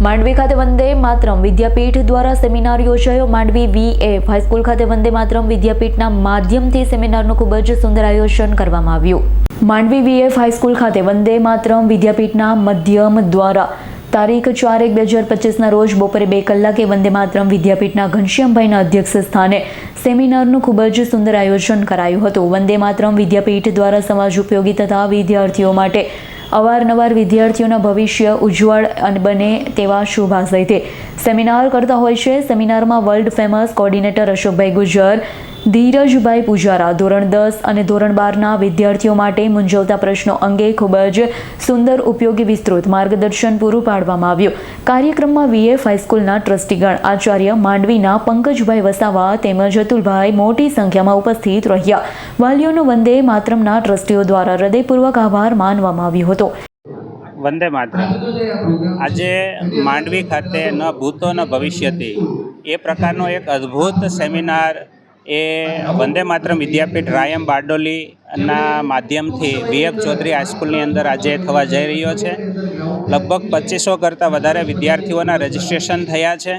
માંડવી ખાતે વંદે માતરમ વિદ્યાપીઠ દ્વારા સેમિનાર યોજાયો। માંડવી VF હાઈસ્કૂલ ખાતે વંદે માતરમ વિદ્યાપીઠના માધ્યમથી સેમિનારનું ખૂબ જ સુંદર આયોજન કરવામાં આવ્યું। માંડવી VF હાઈસ્કૂલ ખાતે વંદે માતરમ વિદ્યાપીઠના માધ્યમ દ્વારા તારીખ 4/1/2025 રોજ બપોરે 2 કલાકે વંદે માતરમ વિદ્યાપીઠના ઘનશ્યામભાઈના અધ્યક્ષ સ્થાને સેમિનારનું ખૂબ જ સુંદર આયોજન કરાયું હતું। વંદે માતરમ વિદ્યાપીઠ દ્વારા સમાજ ઉપયોગી તથા વિદ્યાર્થીઓ માટે અવારનવાર વિદ્યાર્થીઓના ભવિષ્ય ઉજ્જવળ બને તેવા શુભ આશયથી સેમિનાર કરતા હોય છે। સેમિનારમાં વર્લ્ડ ફેમસ કોર્ડિનેટર અશોકભાઈ ગુજર, ધીરજભાઈ પૂજારા ધોરણ 10 અને ધોરણ 12ના વિદ્યાર્થીઓ માટે મૂંઝવતા પ્રશ્નો અંગે ખૂબ જ સુંદર ઉપયોગી વિસ્તૃત માર્ગદર્શન પૂરું પાડવામાં આવ્યું। કાર્યક્રમમાં VF હાઈસ્કૂલના ટ્રસ્ટીગણ, આચાર્ય માંડવીના પંકજભાઈ વસાવા તેમજ અતુલભાઈ મોટી સંખ્યામાં ઉપસ્થિત રહ્યા। વાલીઓનો વંદે માતરમના ટ્રસ્ટીઓ દ્વારા હૃદયપૂર્વક આભાર માનવામાં આવ્યો હતો। વંદે માતરમ આજે માંડવી ખાતે ન ભૂતો ન ભવિષ્યથી એ પ્રકારનો એક અદ્ભુત સેમિનાર એ વંદે માતરમ વિદ્યાપીઠ રાયમ બારડોલીના માધ્યમથી VF ચૌધરી હાઈસ્કૂલની અંદર આજે થવા જઈ રહ્યો છે। લગભગ 2500 કરતાં વધારે વિદ્યાર્થીઓના રજિસ્ટ્રેશન થયા છે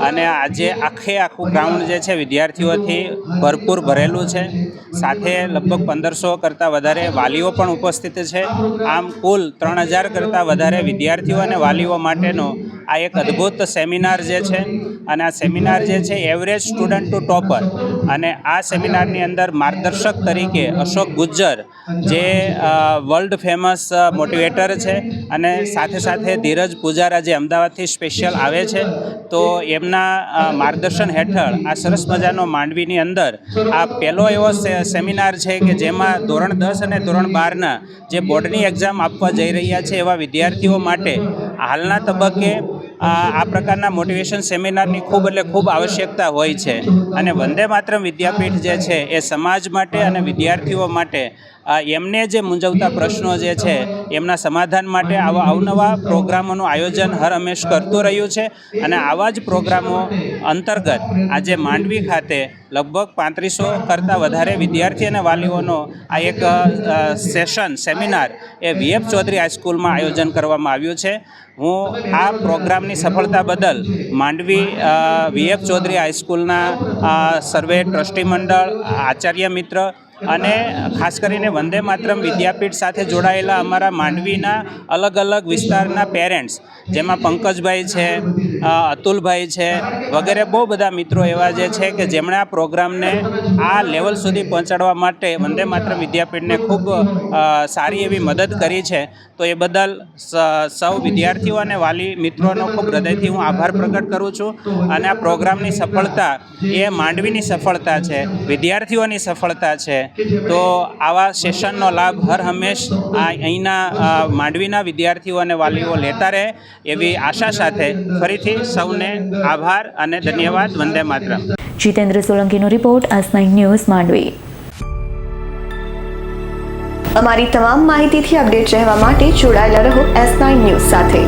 અને આજે આખું ગ્રાઉન્ડ જે છે વિદ્યાર્થીઓથી ભરપૂર ભરેલું છે। સાથે લગભગ 1500 કરતાં વધારે વાલીઓ પણ ઉપસ્થિત છે। આમ કુલ 3000 કરતાં વધારે વિદ્યાર્થીઓ અને વાલીઓ માટેનો આ એક અદ્ભુત સેમિનાર જે છે અને આ સેમિનાર જે છે એવરેજ સ્ટુડન્ટ ટુ ટોપર, અને આ સેમિનારની અંદર માર્ગદર્શક તરીકે અશોક ગુજ્જર જે વર્લ્ડ ફેમસ મોટિવેટર છે અને સાથે ધીરજ પૂજારા જે અમદાવાદથી સ્પેશિયલ આવે છે, તો એમના માર્ગદર્શન હેઠળ આ સરસ મજાનો માંડવીની અંદર આ પહેલો એવો સેમિનાર છે કે જેમાં ધોરણ 10 અને ધોરણ 12ના જે બોર્ડની એક્ઝામ આપવા જઈ રહ્યા છે એવા વિદ્યાર્થીઓ માટે હાલના તબક્કે આ પ્રકારના મોટિવેશન સેમિનારની ખૂબ આવશ્યકતા હોય છે અને વંદે માતરમ વિદ્યાપીઠ જે છે એ સમાજ માટે અને વિદ્યાર્થીઓ માટે એમને જે મૂંઝવતા પ્રશ્નો જે છે એમના સમાધાન માટે આવા અવનવા પ્રોગ્રામોનું આયોજન હર હંમેશ કરતું રહ્યું છે અને આવા જ પ્રોગ્રામો અંતર્ગત આજે માંડવી ખાતે લગભગ 3500 કરતાં વધારે વિદ્યાર્થી અને વાલીઓનો આ એક સેમિનાર એ VF ચૌધરી હાઈસ્કૂલમાં આયોજન કરવામાં આવ્યું છે। હું આ પ્રોગ્રામની સફળતા બદલ માંડવી VF ચૌધરી હાઈસ્કૂલના સર્વે ટ્રસ્ટી મંડળ, આચાર્ય મિત્ર અને ખાસ કરીને વંદે માતરમ વિદ્યાપીઠ સાથે જોડાયેલા અમારા માંડવીના અલગ અલગ વિસ્તારના પેરેન્ટ્સ, જેમાં પંકજભાઈ છે, અતુલભાઈ છે વગેરે બહુ બધા મિત્રો એવા જે છે કે જેમણે આ પ્રોગ્રામને આ લેવલ સુધી પહોંચાડવા માટે વંદે માતરમ વિદ્યાપીઠને ખૂબ સારી એવી મદદ કરી છે। તો એ બદલ સૌ વિદ્યાર્થીઓ અને વાલી મિત્રોનો ખૂબ હૃદયથી હું આભાર પ્રગટ કરું છું અને આ પ્રોગ્રામની સફળતા એ માંડવીની સફળતા છે, વિદ્યાર્થીઓની સફળતા છે। તો આવા સેશનનો લાભ હર હંમેશ અહીંના માંડવીના વિદ્યાર્થીઓ અને વાલીઓ લેતા રહે એવી આશા સાથે ફરીથી સૌને આભાર અને ધન્યવાદ। વંદે માતરમ। જીતેન્દ્ર સોલંકીનો રિપોર્ટ, S9 ન્યૂઝ, માંડવી। અમારી તમામ માહિતીથી અપડેટ રહેવા માટે જોડાયેલા રહો S9 ન્યૂઝ સાથે।